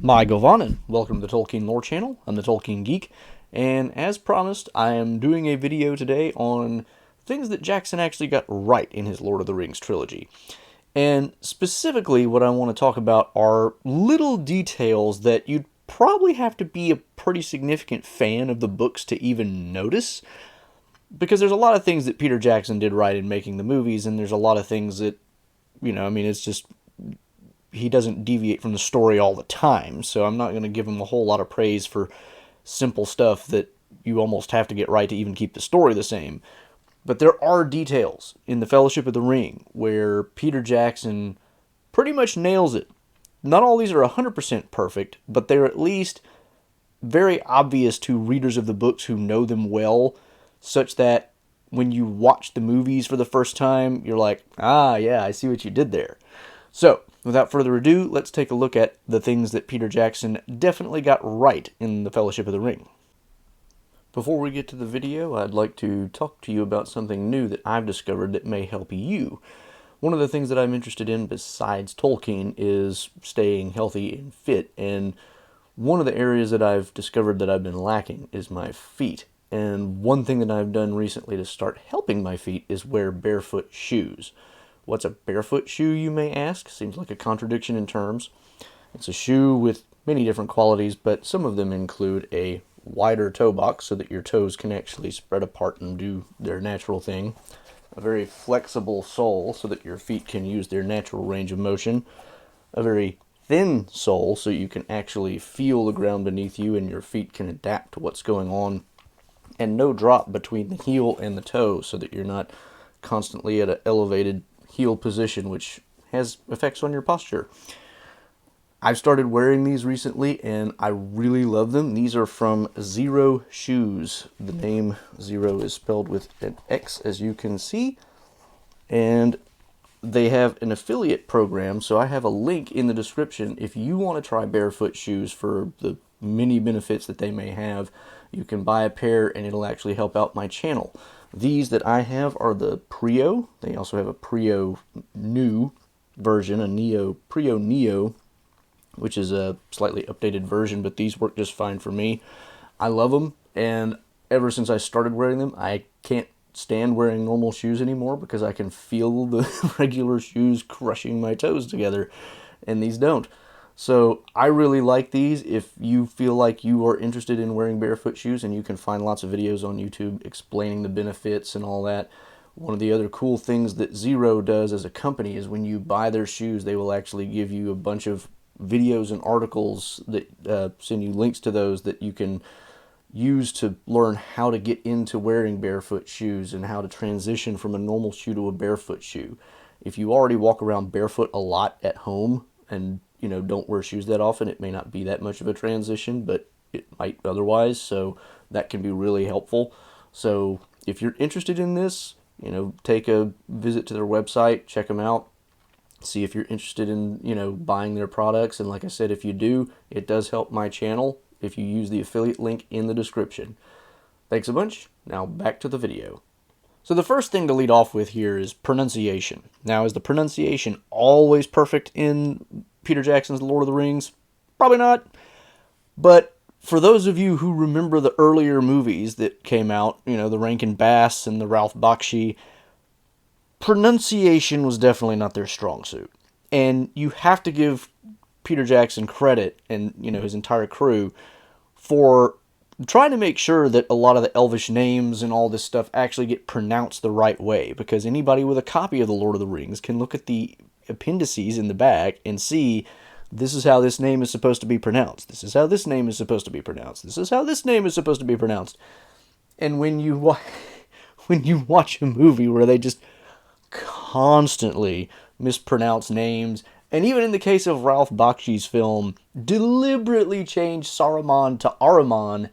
My Govanen, welcome to the Tolkien Lore Channel. I'm the Tolkien Geek, and as promised, I am doing a video today on things that Jackson actually got right in his Lord of the Rings trilogy. And specifically, what I want to talk about are little details that you'd probably have to be a pretty significant fan of the books to even notice, because there's a lot of things that Peter Jackson did right in making the movies, and there's a lot of things that, it's just he doesn't deviate from the story all the time, so I'm not going to give him a whole lot of praise for simple stuff that you almost have to get right to even keep the story the same. But there are details in the Fellowship of the Ring where Peter Jackson pretty much nails it. Not all these are 100% perfect, but they're at least very obvious to readers of the books who know them well, such that when you watch the movies for the first time, you're like, ah, yeah, I see what you did there. So, without further ado, let's take a look at the things that Peter Jackson definitely got right in the Fellowship of the Ring. Before we get to the video, I'd like to talk to you about something new that I've discovered that may help you. One of the things that I'm interested in besides Tolkien is staying healthy and fit, and one of the areas that I've discovered that I've been lacking is my feet. And one thing that I've done recently to start helping my feet is wear barefoot shoes. What's a barefoot shoe, you may ask? Seems like a contradiction in terms. It's a shoe with many different qualities, but some of them include a wider toe box so that your toes can actually spread apart and do their natural thing, a very flexible sole so that your feet can use their natural range of motion, a very thin sole so you can actually feel the ground beneath you and your feet can adapt to what's going on, and no drop between the heel and the toe so that you're not constantly at an elevated heel position, which has effects on your posture. I've started wearing these recently and I really love them. These are from Zero Shoes. The name Zero is spelled with an X, as you can see, and they have an affiliate program, so I have a link in the description. If you want to try barefoot shoes for the many benefits that they may have, you can buy a pair and it'll actually help out my channel. These that I have are the Prio. They also have a Prio New version, a Prio Neo, which is a slightly updated version, but these work just fine for me. I love them, and ever since I started wearing them, I can't stand wearing normal shoes anymore because I can feel the regular shoes crushing my toes together, and these don't. So I really like these. If you feel like you are interested in wearing barefoot shoes, and you can find lots of videos on YouTube explaining the benefits and all that. One of the other cool things that Zero does as a company is when you buy their shoes, they will actually give you a bunch of videos and articles that send you links to those that you can use to learn how to get into wearing barefoot shoes and how to transition from a normal shoe to a barefoot shoe. If you already walk around barefoot a lot at home and don't wear shoes that often, it may not be that much of a transition, but it might otherwise, so that can be really helpful. So if you're interested in this, take a visit to their website, check them out, see if you're interested in, buying their products, and like I said, if you do, it does help my channel if you use the affiliate link in the description. Thanks a bunch. Now back to the video. So the first thing to lead off with here is pronunciation. Now, is the pronunciation always perfect in Peter Jackson's Lord of the Rings? Probably not. But for those of you who remember the earlier movies that came out, the Rankin Bass and the Ralph Bakshi, pronunciation was definitely not their strong suit. And you have to give Peter Jackson credit and, his entire crew for trying to make sure that a lot of the Elvish names and all this stuff actually get pronounced the right way, because anybody with a copy of the Lord of the Rings can look at the appendices in the back and see, this is how this name is supposed to be pronounced. This is how this name is supposed to be pronounced. This is how this name is supposed to be pronounced. And when you watch a movie where they just constantly mispronounce names, and even in the case of Ralph Bakshi's film, deliberately change Saruman to Ahriman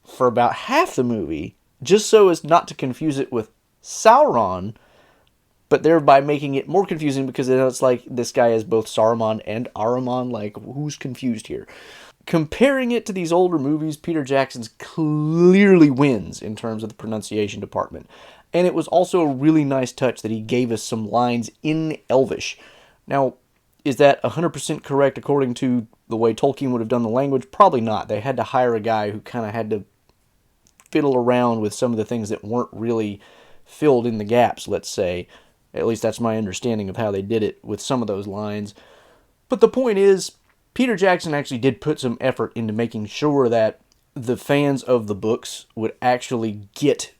for about half the movie, just so as not to confuse it with Sauron, but thereby making it more confusing because it's like this guy is both Saruman and Ahriman, like who's confused here? Comparing it to these older movies, Peter Jackson's clearly wins in terms of the pronunciation department. And it was also a really nice touch that he gave us some lines in Elvish. Now, Is that 100% correct according to the way Tolkien would have done the language? Probably not. They had to hire a guy who kind of had to fiddle around with some of the things that weren't really filled in the gaps, let's say. At least that's my understanding of how they did it with some of those lines. But the point is, Peter Jackson actually did put some effort into making sure that the fans of the books would actually get,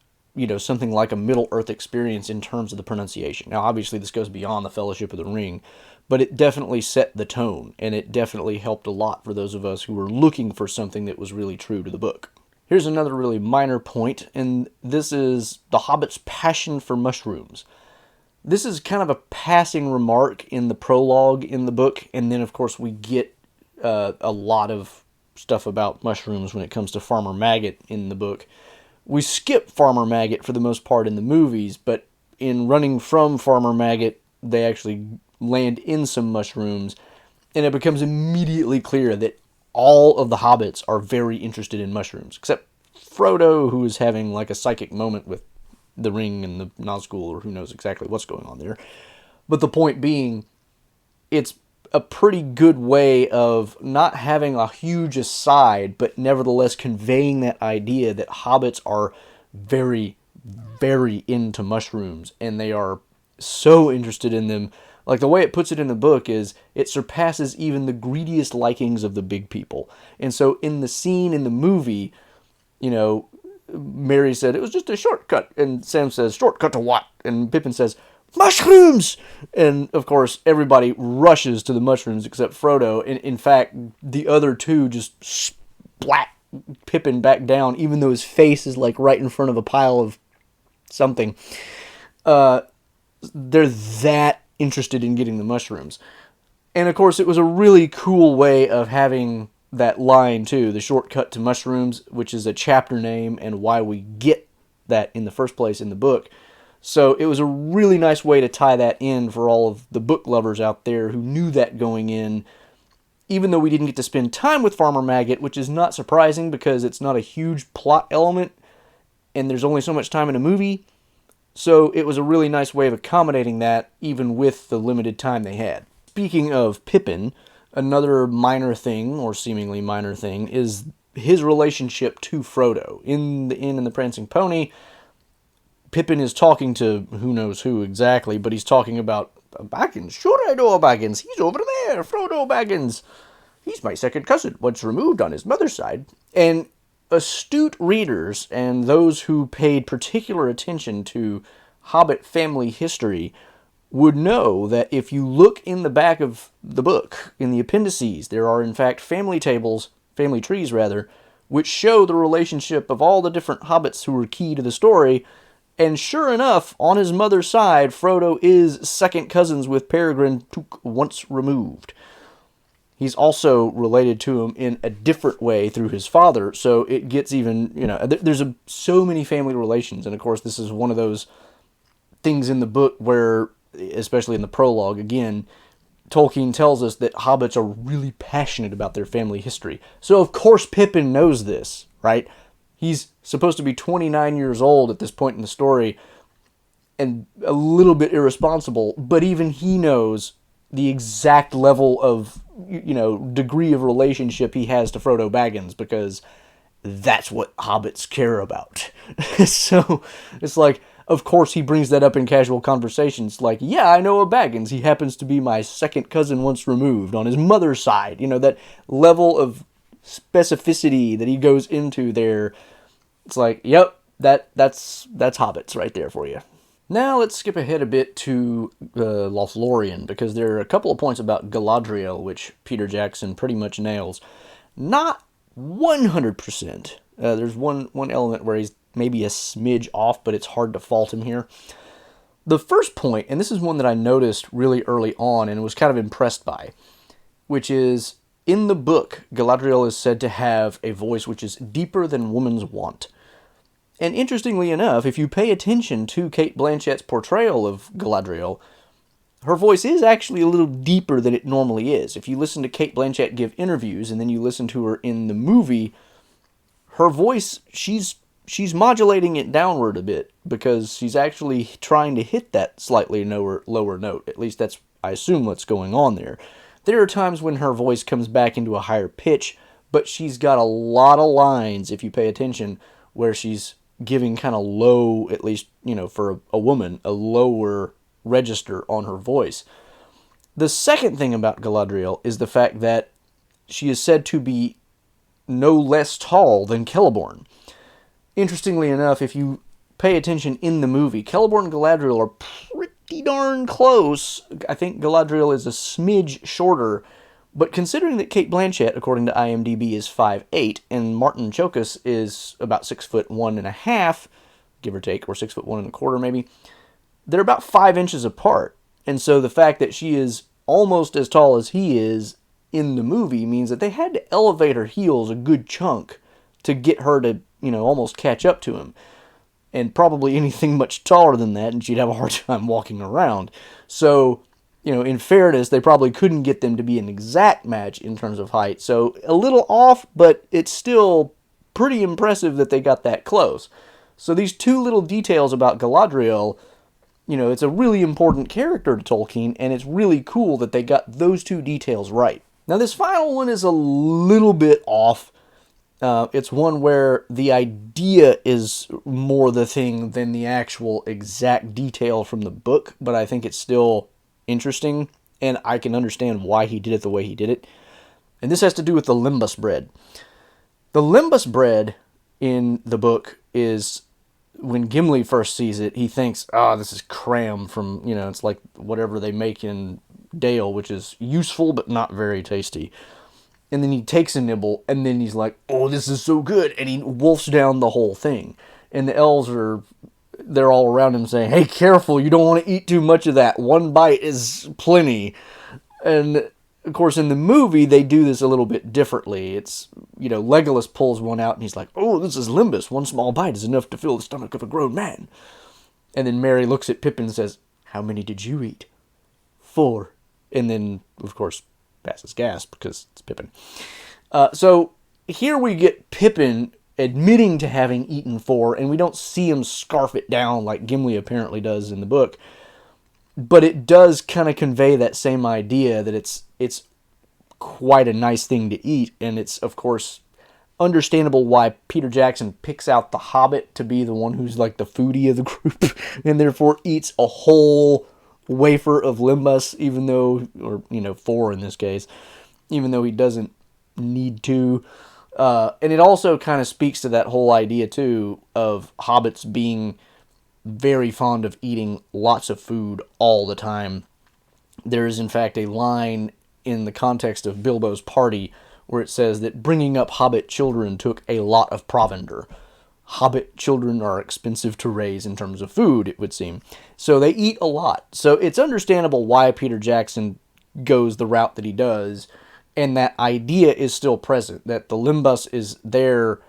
something like a Middle-earth experience in terms of the pronunciation. Now, obviously, this goes beyond the Fellowship of the Ring, but it definitely set the tone, and it definitely helped a lot for those of us who were looking for something that was really true to the book. Here's another really minor point, and this is the Hobbit's passion for mushrooms. This is kind of a passing remark in the prologue in the book, and then, of course, we get a lot of stuff about mushrooms when it comes to Farmer Maggot in the book. We skip Farmer Maggot for the most part in the movies, but in running from Farmer Maggot, they actually land in some mushrooms, and it becomes immediately clear that all of the hobbits are very interested in mushrooms, except Frodo, who is having like a psychic moment with the ring and the Nazgul, or who knows exactly what's going on there. But the point being, it's a pretty good way of not having a huge aside, but nevertheless conveying that idea that hobbits are very, very into mushrooms, and they are so interested in them. Like, the way it puts it in the book is, it surpasses even the greediest likings of the big people. And so in the scene in the movie, Merry said, it was just a shortcut. And Sam says, shortcut to what? And Pippin says, mushrooms! And, of course, everybody rushes to the mushrooms except Frodo. And, in fact, the other two just splat Pippin back down, even though his face is, like, right in front of a pile of something. They're that interested in getting the mushrooms. And, of course, it was a really cool way of having that line, too, the shortcut to mushrooms, which is a chapter name and why we get that in the first place in the book. So it was a really nice way to tie that in for all of the book lovers out there who knew that going in, even though we didn't get to spend time with Farmer Maggot, which is not surprising because it's not a huge plot element and there's only so much time in a movie. So it was a really nice way of accommodating that, even with the limited time they had. Speaking of Pippin, another minor thing, or seemingly minor thing, is his relationship to Frodo. In the Inn and the Prancing Pony, Pippin is talking to who knows who exactly, but he's talking about Baggins. Sure, I know Baggins. He's over there, Frodo Baggins. He's my second cousin, once removed on his mother's side. And astute readers and those who paid particular attention to Hobbit family history would know that if you look in the back of the book, in the appendices, there are in fact family trees rather, which show the relationship of all the different hobbits who were key to the story. And sure enough, on his mother's side, Frodo is second cousins with Peregrine Took once removed. He's also related to him in a different way through his father, so it gets even, there's so many family relations, and of course this is one of those things in the book where, especially in the prologue, again, Tolkien tells us that hobbits are really passionate about their family history. So of course Pippin knows this, right? He's supposed to be 29 years old at this point in the story, and a little bit irresponsible, but even he knows the exact level of, degree of relationship he has to Frodo Baggins, because that's what hobbits care about. So it's like, of course he brings that up in casual conversations, like, yeah, I know a Baggins. He happens to be my second cousin once removed on his mother's side. That level of specificity that he goes into there. It's like, yep, that's hobbits right there for you. Now let's skip ahead a bit to Lothlorien, because there are a couple of points about Galadriel which Peter Jackson pretty much nails. Not 100%. There's one element where he's maybe a smidge off, but it's hard to fault him here. The first point, and this is one that I noticed really early on and was kind of impressed by, which is, in the book, Galadriel is said to have a voice which is deeper than woman's wont. And interestingly enough, if you pay attention to Cate Blanchett's portrayal of Galadriel, her voice is actually a little deeper than it normally is. If you listen to Cate Blanchett give interviews and then you listen to her in the movie, her voice, she's modulating it downward a bit because she's actually trying to hit that slightly lower note. At least that's I assume what's going on there. There are times when her voice comes back into a higher pitch, but she's got a lot of lines, if you pay attention, where she's giving kind of low, at least, for a woman, a lower register on her voice. The second thing about Galadriel is the fact that she is said to be no less tall than Celeborn. Interestingly enough, if you pay attention in the movie, Celeborn and Galadriel are pretty darn close. I think Galadriel is a smidge shorter, but considering that Cate Blanchett, according to IMDb, is 5'8", and Martin Chokas is about 6'1.5", give or take, or 6'1.25" maybe, they're about 5 inches apart. And so the fact that she is almost as tall as he is in the movie means that they had to elevate her heels a good chunk to get her to, almost catch up to him. And probably anything much taller than that, and she'd have a hard time walking around. So, in fairness, they probably couldn't get them to be an exact match in terms of height. So, a little off, but it's still pretty impressive that they got that close. So, these two little details about Galadriel, it's a really important character to Tolkien, and it's really cool that they got those two details right. Now, this final one is a little bit off. It's one where the idea is more the thing than the actual exact detail from the book, but I think it's still interesting, and I can understand why he did it the way he did it. And this has to do with the Limbus bread. The Limbus bread in the book is, when Gimli first sees it, he thinks, this is cram from, it's like whatever they make in Dale, which is useful but not very tasty. And then he takes a nibble, and then he's like, oh, this is so good, and he wolfs down the whole thing. And the elves they're all around him saying, hey, careful, you don't want to eat too much of that. One bite is plenty. And, of course, in the movie, they do this a little bit differently. It's, Legolas pulls one out, and he's like, oh, this is Limbus. One small bite is enough to fill the stomach of a grown man. And then Merry looks at Pippin and says, how many did you eat? 4. And then, of course, passes gas because it's Pippin. So here we get Pippin admitting to having eaten 4, and we don't see him scarf it down like Gimli apparently does in the book. But it does kind of convey that same idea that it's quite a nice thing to eat, and it's, of course, understandable why Peter Jackson picks out the Hobbit to be the one who's like the foodie of the group, and therefore eats a whole wafer of Limbus, even though, or 4 in this case, even though he doesn't need to. And it also kind of speaks to that whole idea too of hobbits being very fond of eating lots of food all the time. There is in fact a line in the context of Bilbo's party where it says that bringing up hobbit children took a lot of provender. Hobbit children are expensive to raise in terms of food, it would seem. So they eat a lot. So it's understandable why Peter Jackson goes the route that he does, and that idea is still present, that the Limbus is there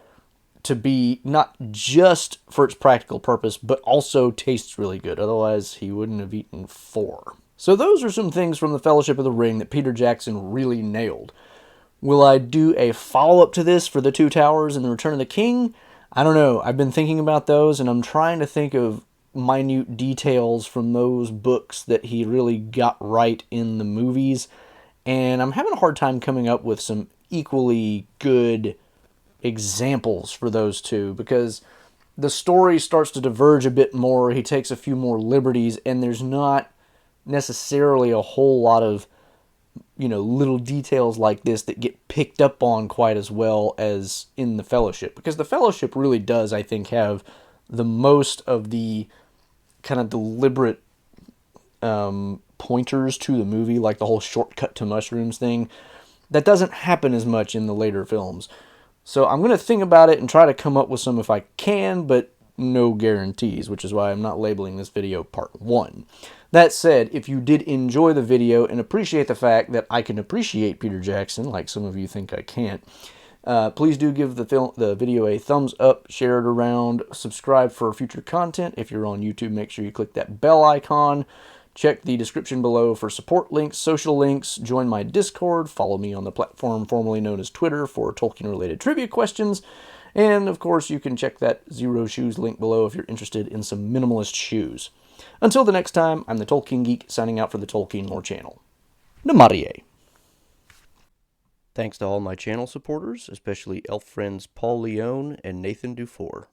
to be not just for its practical purpose, but also tastes really good. Otherwise, he wouldn't have eaten 4. So those are some things from the Fellowship of the Ring that Peter Jackson really nailed. Will I do a follow-up to this for The Two Towers and The Return of the King? I don't know. I've been thinking about those, and I'm trying to think of minute details from those books that he really got right in the movies, and I'm having a hard time coming up with some equally good examples for those two, because the story starts to diverge a bit more, he takes a few more liberties, and there's not necessarily a whole lot of little details like this that get picked up on quite as well as in the Fellowship. Because the Fellowship really does, I think, have the most of the kind of deliberate pointers to the movie, like the whole shortcut to mushrooms thing. That doesn't happen as much in the later films. So I'm going to think about it and try to come up with some if I can, but no guarantees, which is why I'm not labeling this video part 1. That said, if you did enjoy the video and appreciate the fact that I can appreciate Peter Jackson, like some of you think I can't, please do give the video a thumbs up, share it around, subscribe for future content. If you're on YouTube, make sure you click that bell icon. Check the description below for support links, social links, join my Discord, follow me on the platform formerly known as Twitter for Tolkien-related trivia questions, and of course you can check that Zero Shoes link below if you're interested in some minimalist shoes. Until the next time, I'm the Tolkien Geek signing out for the Tolkien Lore channel. Namarie. Thanks to all my channel supporters, especially elf friends Paul Leone and Nathan Dufour.